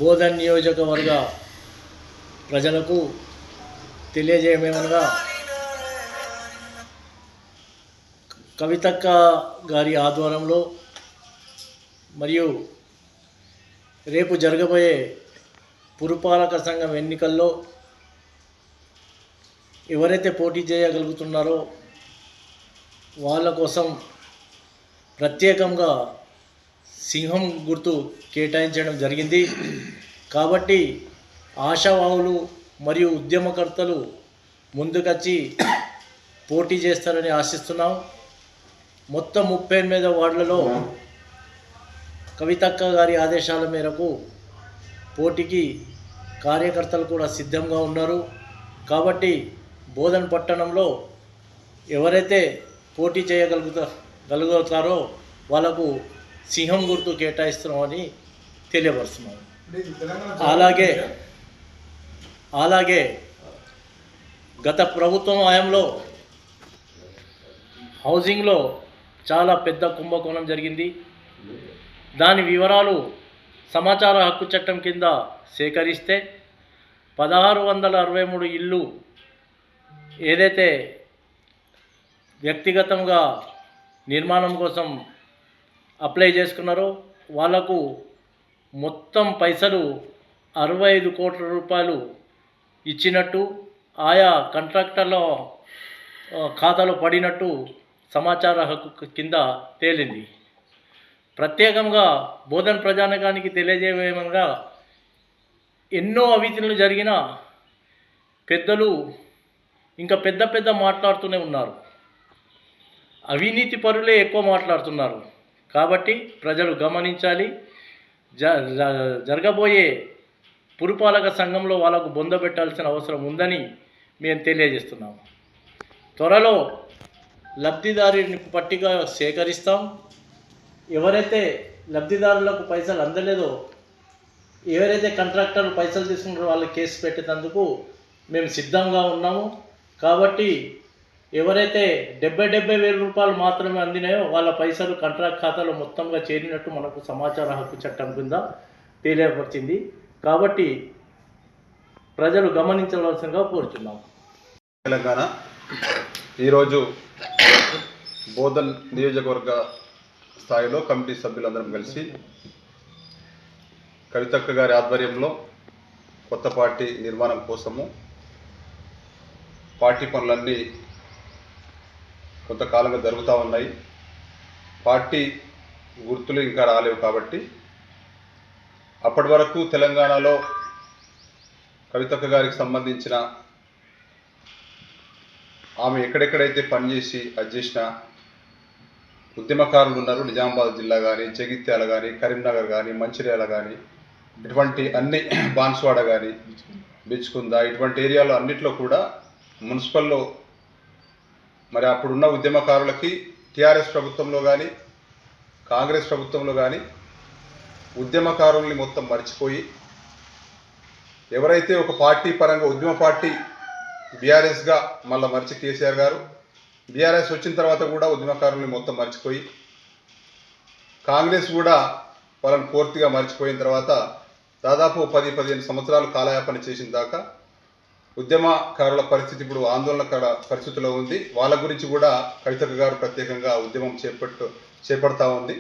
బోధన్ నియోజకవర్గ ప్రజలకు తెలియజేయమేమనగా కవితక్క గారి ఆధ్వర్యంలో మరియు రేపు జరగబోయే పురపాలక సంఘం ఎన్నికల్లో ఎవరైతే పోటీ చేయగలుగుతున్నారో వాళ్ళ కోసం ప్రత్యేకంగా సింహం గుర్తు కేటాయించడం జరిగింది. కాబట్టి ఆశావాహులు మరియు ఉద్యమకర్తలు ముందుకొచ్చి పోటీ చేస్తారని ఆశిస్తున్నాం. మొత్తం 38 వార్డులలో కవితక్క గారి ఆదేశాల మేరకు పోటీకి కార్యకర్తలు కూడా సిద్ధంగా ఉన్నారు. కాబట్టి బోధన్ పట్టణంలో ఎవరైతే పోటీ చేయగలుగుతారో వాళ్ళకు సింహం గుర్తు కేటాయిస్తున్నామని తెలియపరుస్తున్నాం. అలాగే గత ప్రభుత్వం హయాంలో హౌసింగ్లో చాలా పెద్ద కుంభకోణం జరిగింది. దాని వివరాలు సమాచార హక్కు చట్టం కింద సేకరిస్తే 1663 ఇళ్ళు ఏదైతే వ్యక్తిగతంగా నిర్మాణం కోసం అప్లై చేసుకున్నారో వాళ్లకు మొత్తం పైసలు 65 కోట్ల రూపాయలు ఇచ్చినట్టు ఆయా కాంట్రాక్టర్ల ఖాతాలో పడినట్టు సమాచార హక్కు కింద తేలింది. ప్రత్యేకంగా బోధన్ ప్రజానీకానికి తెలియజేయమనగా ఎన్నో అవినీతులు జరిగిన పెద్దలు ఇంకా పెద్ద మాట్లాడుతూనే ఉన్నారు. అవినీతి పరులే ఎక్కువ మాట్లాడుతున్నారు. కాబట్టి ప్రజలు గమనించాలి. జరగబోయే పురపాలక సంఘంలో వాళ్ళకు బొందబెట్టాల్సిన అవసరం ఉందని మేము తెలియజేస్తున్నాము. త్వరలో లబ్ధిదారుని పట్టిక సేకరిస్తాం. ఎవరైతే లబ్ధిదారులకు పైసలు అందలేదో, ఎవరైతే కాంట్రాక్టర్లు పైసలు తీసుకుంటారో వాళ్ళకి కేసు పెట్టేందుకు మేము సిద్ధంగా ఉన్నాము. కాబట్టి ఎవరైతే 70,000 రూపాయలు మాత్రమే అందినాయో వాళ్ళ పైసలు కాంట్రాక్ట్ ఖాతాలో మొత్తంగా చేరినట్టు మనకు సమాచార హక్కు చట్టం కింద తెలియపరిచింది. కాబట్టి ప్రజలు గమనించవలసిందిగా కోరుతున్నాం. తెలంగాణ ఈరోజు బోధన్ నియోజకవర్గ స్థాయిలో కమిటీ సభ్యులందరం కలిసి కవితక్క గారి ఆధ్వర్యంలో కొత్త పార్టీ నిర్మాణం కోసము పార్టీ పనులన్నీ కొంతకాలంగా జరుగుతూ ఉన్నాయి. పార్టీ గుర్తులు ఇంకా రాలేవు. కాబట్టి అప్పటి వరకు తెలంగాణలో కవితక్క గారికి సంబంధించిన ఆమె ఎక్కడెక్కడైతే పనిచేసి అది చేసిన ఉద్యమకారులు ఉన్నారు. నిజామాబాద్ జిల్లా కానీ, జగిత్యాల కానీ, కరీంనగర్ కానీ, మంచిర్యాల కానీ, ఇటువంటి అన్ని బాన్స్వాడ కానీ, బిచ్కుంద ఇటువంటి ఏరియాలో అన్నిట్లో కూడా మున్సిపల్లో మరి అప్పుడున్న ఉద్యమకారులకి టీఆర్ఎస్ ప్రభుత్వంలో కానీ, కాంగ్రెస్ ప్రభుత్వంలో కానీ ఉద్యమకారుల్ని మొత్తం మర్చిపోయి ఎవరైతే ఒక పార్టీ పరంగా ఉద్యమ పార్టీ బీఆర్ఎస్గా మళ్ళీ మర్చి కేసీఆర్ గారు, బీఆర్ఎస్ వచ్చిన తర్వాత కూడా ఉద్యమకారుల్ని మొత్తం మర్చిపోయి కాంగ్రెస్ కూడా వాళ్ళని పూర్తిగా మర్చిపోయిన తర్వాత దాదాపు 10-15 సంవత్సరాలు కాలయాపన చేసిన దాకా ఉద్యమకారుల పరిస్థితి ఇప్పుడు ఆందోళనకర పరిస్థితిలో ఉంది. వాళ్ళ గురించి కూడా కవితక్క గారు ప్రత్యేకంగా ఉద్యమం చేపడతా ఉంది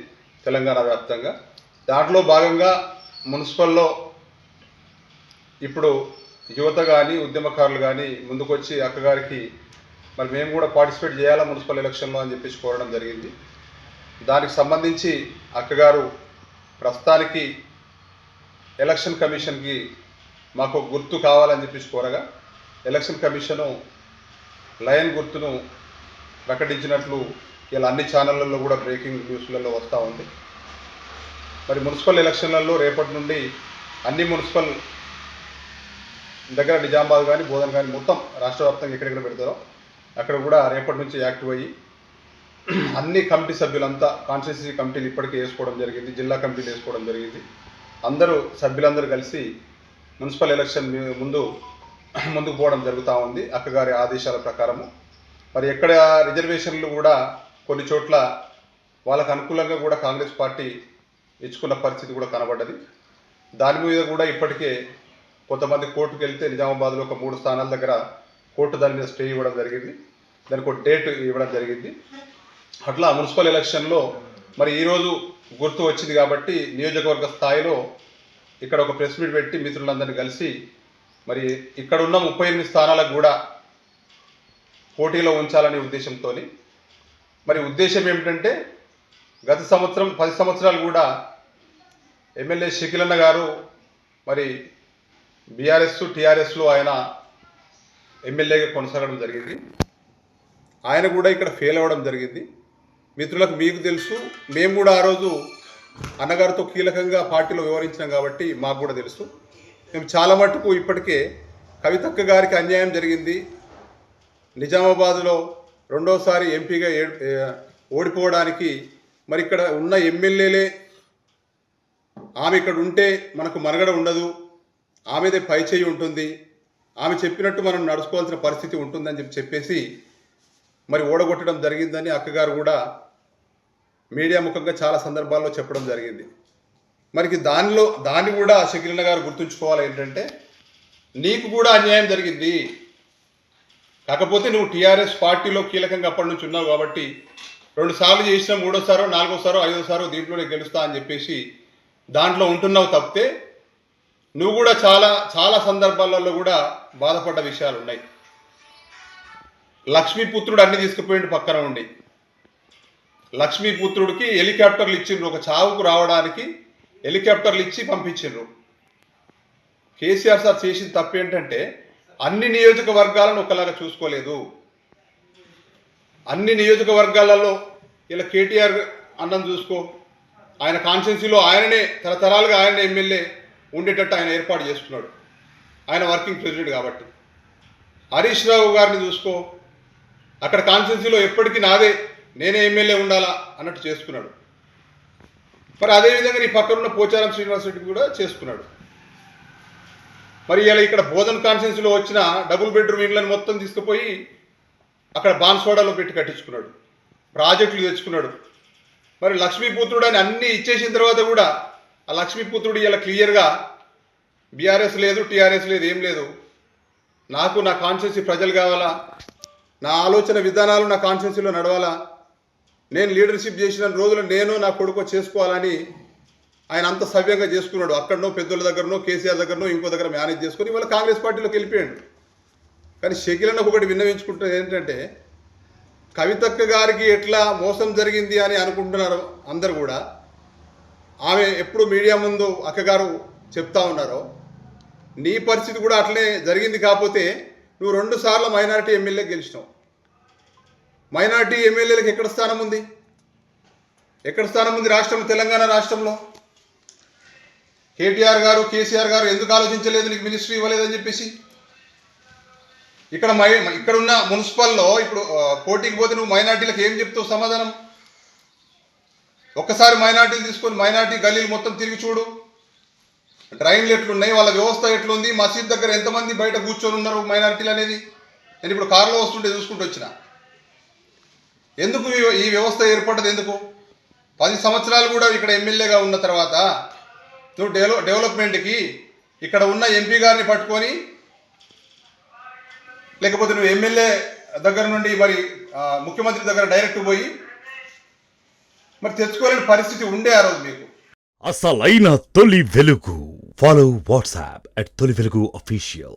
తెలంగాణ వ్యాప్తంగా. దాంట్లో భాగంగా మున్సిపల్లో ఇప్పుడు యువత కానీ ఉద్యమకారులు కానీ ముందుకొచ్చి అక్కగారికి మరి మేము కూడా పార్టిసిపేట్ చేయాలా మున్సిపల్ ఎలక్షన్లో అని చెప్పేసి కోరడం జరిగింది. దానికి సంబంధించి అక్కగారు ప్రస్తుతానికి ఎలక్షన్ కమిషన్కి మాకు గుర్తు కావాలని చెప్పేసి కోరగా ఎలక్షన్ కమిషను లయన్ గుర్తును ప్రకటించినట్లు ఇలా అన్ని ఛానళ్ళల్లో కూడా బ్రేకింగ్ న్యూస్లలో వస్తూ ఉంది. మరి మున్సిపల్ ఎలక్షన్లలో రేపటి నుండి అన్ని మున్సిపల్ దగ్గర నిజామాబాద్ కానీ, బోధన్ కానీ మొత్తం రాష్ట్ర వ్యాప్తంగా ఎక్కడెక్కడ పెడతారో అక్కడ కూడా రేపటి నుంచి యాక్టివ్ అయ్యి అన్ని కమిటీ సభ్యులంతా కాన్స్టిట్యూన్సీ కమిటీలు ఇప్పటికే వేసుకోవడం జరిగింది, జిల్లా కమిటీలు వేసుకోవడం జరిగింది. సభ్యులందరూ కలిసి మున్సిపల్ ఎలక్షన్ ముందుకు పోవడం జరుగుతూ ఉంది అక్కగారి ఆదేశాల ప్రకారము. మరి ఎక్కడ రిజర్వేషన్లు కూడా కొన్ని చోట్ల వాళ్ళకు అనుకూలంగా కూడా కాంగ్రెస్ పార్టీ ఇచ్చుకున్న పరిస్థితి కూడా కనబడ్డది. దాని మీద కూడా ఇప్పటికే కొంతమంది కోర్టుకు వెళ్తే నిజామాబాద్లో ఒక 3 స్థానాల దగ్గర కోర్టు దాని మీద స్టే ఇవ్వడం జరిగింది, దానికి ఒక డేట్ ఇవ్వడం జరిగింది. అట్లా మున్సిపల్ ఎలక్షన్లో మరి ఈరోజు గుర్తు వచ్చింది కాబట్టి నియోజకవర్గ స్థాయిలో ఇక్కడ ఒక ప్రెస్ మీట్ పెట్టి మిత్రులందరినీ కలిసి మరి ఇక్కడ ఉన్న 38 స్థానాలకు కూడా పోటీలో ఉంచాలనే ఉద్దేశంతో, మరి ఉద్దేశం ఏమిటంటే గత సంవత్సరం 10 సంవత్సరాలు కూడా ఎమ్మెల్యే షకీలన్న గారు మరి బీఆర్ఎస్ టీఆర్ఎస్లో ఆయన ఎమ్మెల్యేగా కొనసాగడం జరిగింది. ఆయన కూడా ఇక్కడ ఫెయిల్ అవ్వడం జరిగింది. మిత్రులకు మీకు తెలుసు, మేము కూడా ఆ రోజు అన్నగారితో కీలకంగా పార్టీలో వివరించినాం కాబట్టి మాకు కూడా తెలుసు. మేము చాలా మటుకు ఇప్పటికే కవితక్క గారికి అన్యాయం జరిగింది, నిజామాబాద్లో రెండోసారి ఎంపీగా ఓడిపోవడానికి మరి ఇక్కడ ఉన్న ఎమ్మెల్యేలే ఆమె ఇక్కడ ఉంటే మనకు మనుగడ ఉండదు, ఆమెదే పై చేయి ఉంటుంది, ఆమె చెప్పినట్టు మనం నడుచుకోవాల్సిన పరిస్థితి ఉంటుందని చెప్పేసి మరి ఓడగొట్టడం జరిగిందని అక్కగారు కూడా మీడియా ముఖంగా చాలా సందర్భాల్లో చెప్పడం జరిగింది. మరి దాన్ని కూడా షకీలన్న గారు గుర్తుంచుకోవాలి ఏంటంటే, నీకు కూడా అన్యాయం జరిగింది, కాకపోతే నువ్వు టీఆర్ఎస్ పార్టీలో కీలకంగా అప్పటి నుంచి ఉన్నావు కాబట్టి 2 సార్లు చేసినా 3ఓసారో 4ఓసారో 5ఓసారో దీంట్లోనే గెలుస్తా అని చెప్పేసి దాంట్లో ఉంటున్నావు తప్పితే నువ్వు కూడా చాలా చాలా సందర్భాలలో కూడా బాధపడ్డ విషయాలు ఉన్నాయి. లక్ష్మీపుత్రుడు అన్ని తీసుకుపోయిండు పక్కన ఉండి, లక్ష్మీపుత్రుడికి హెలికాప్టర్లు ఇచ్చిండ్రు, ఒక చావుకు రావడానికి హెలికాప్టర్లు ఇచ్చి పంపించిండ్రు. కేసీఆర్ సార్ చేసిన తప్పు ఏంటంటే అన్ని నియోజకవర్గాలను ఒకలాగా చూసుకోలేదు. అన్ని నియోజకవర్గాలలో ఇలా కేటీఆర్ అన్నం చూసుకో, ఆయన కాన్స్టిట్యున్సీలో ఆయననే తరతరాలుగా ఆయన ఎమ్మెల్యే ఉండేటట్టు ఆయన ఏర్పాటు చేసుకున్నాడు, ఆయన వర్కింగ్ ప్రెసిడెంట్ కాబట్టి. హరీష్ రావు గారిని చూసుకో, అక్కడ కాన్స్టిట్యున్సీలో ఎప్పటికీ నాదే, నేనే ఎమ్మెల్యే ఉండాలా అన్నట్టు చేసుకున్నాడు. మరి అదేవిధంగా నీ పక్కనున్న పోచారం శ్రీనివాస్ రెడ్డి కూడా చేసుకున్నాడు. మరి ఇలా ఇక్కడ బోధన్ కాన్స్టిట్యున్సీలో వచ్చిన డబుల్ బెడ్రూమ్ ఇళ్లను మొత్తం తీసుకుపోయి అక్కడ బాన్స్వాడలో పెట్టి కట్టించుకున్నాడు, ప్రాజెక్టులు తెచ్చుకున్నాడు. మరి లక్ష్మీపుత్రుడు అని అన్నీ ఇచ్చేసిన తర్వాత కూడా ఆ లక్ష్మీపుత్రుడు ఇలా క్లియర్గా బీఆర్ఎస్ లేదు, టీఆర్ఎస్ లేదు, ఏం లేదు, నాకు నా కాన్స్టిట్యున్సీ ప్రజలు కావాలా, నా ఆలోచన విధానాలు నా కాన్స్టిట్యున్సీలో నడవాలా, నేను లీడర్షిప్ చేసిన రోజులు నేను నా కొడుకు చేసుకోవాలని ఆయన అంత సవ్యంగా చేసుకున్నాడు. అక్కడనో పెద్దోళ్ళ దగ్గరనో కేసీఆర్ దగ్గరనో ఇంకో దగ్గర మేనేజ్ చేసుకుని ఇవాళ కాంగ్రెస్ పార్టీలోకి వెళ్ళిపోయాడు. కానీ షకీలన్న ఒకటి విన్నవించుకుంటుంది ఏంటంటే, కవితక్క గారికి ఎట్లా మోసం జరిగింది అని అనుకుంటున్నారు అందరు కూడా, ఆమె ఎప్పుడు మీడియా ముందు అక్కగారు చెప్తా ఉన్నారో నీ పరిస్థితి కూడా అట్లనే జరిగింది. కాకపోతే నువ్వు 2 సార్లు మైనారిటీ ఎమ్మెల్యే గెలిచినావు. మైనారిటీ ఎమ్మెల్యేలకు ఎక్కడ స్థానం ఉంది? ఎక్కడ స్థానం ఉంది రాష్ట్రంలో, తెలంగాణ రాష్ట్రంలో? కేటీఆర్ గారు కేసీఆర్ గారు ఎందుకు ఆలోచించలేదు నీకు మినిస్ట్రీ ఇవ్వలేదని చెప్పేసి? ఇక్కడ ఉన్న మున్సిపల్లో ఇప్పుడు పోటీకి పోతే నువ్వు మైనార్టీలకు ఏం చెప్తావు సమాధానం? ఒక్కసారి మైనార్టీలు తీసుకొని మైనార్టీ గల్లీలు మొత్తం తిరిగి చూడు, డ్రైన్లు ఎట్లున్నాయి, వాళ్ళ వ్యవస్థ ఎట్లుంది, మసీద్ దగ్గర ఎంతమంది బయట కూర్చొని ఉన్నారు మైనార్టీలు అనేది. నేను ఇప్పుడు కారులో వస్తుంటే చూసుకుంటూ వచ్చిన. ఎందుకు ఈ వ్యవస్థ ఏర్పడ్డది? ఎందుకు 10 సంవత్సరాలు కూడా ఇక్కడ ఎమ్మెల్యేగా ఉన్న తర్వాత నువ్వు డెవలప్మెంట్కి ఇక్కడ ఉన్న ఎంపీ గారిని పట్టుకొని, లేకపోతే నువ్వు ఎమ్మెల్యే దగ్గర నుండి మరి ముఖ్యమంత్రి దగ్గర డైరెక్ట్ పోయి మరి తెచ్చుకోలేని పరిస్థితి ఉండే ఆ రోజు మీకు. అసలైన తొలి వెలుగు. ఫాలో వాట్సాప్ @తొలి వెలుగు official.